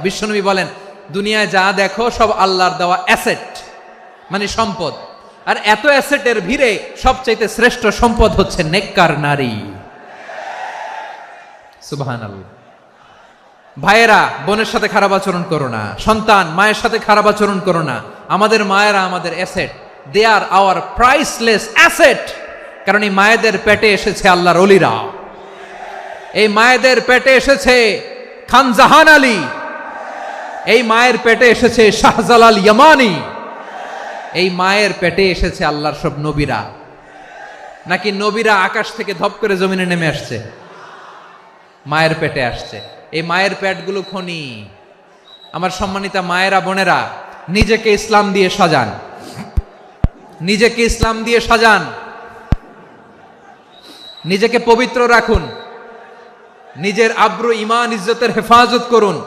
বিশ্বনবী বলেন, দুনিয়ায় যা দেখো সব আল্লাহর দেওয়া অ্যাসেট, মানে সম্পদ। আর এত অ্যাসেটের ভিড়ে সবচাইতে শ্রেষ্ঠ সম্পদ হচ্ছে নেককার নারী। সুবহানাল্লাহ। ভাইয়েরা বোনের সাথে খারাপ আচরণ করো না, সন্তান মায়ের সাথে খারাপ আচরণ করো না। আমাদের মায়েরা আমাদের asset, they are our priceless asset. কারণ এই মায়েদের পেটে এসেছে আল্লাহর ওলিরা, এই মায়েদের পেটে এসেছে খান জাহান আলী, এই মায়ের পেটে এসেছে শাহজালাল ইয়ামানি, এই মায়ের পেটে এসেছে আল্লাহর সব নবীরা। নাকি নবীরা আকাশ থেকে ধপ করে জমিনে নেমে আসছে? মায়ের পেটে আসছে। এই মায়ের পেটগুলো খনি। আমার সম্মানিতা মায়েরা বোনেরা, নিজেকে ইসলাম দিয়ে সাজান, নিজেকে ইসলাম দিয়ে সাজান, নিজেকে পবিত্র রাখুন, নিজের আব্রু ইমান ইজ্জতের হেফাজত করুন।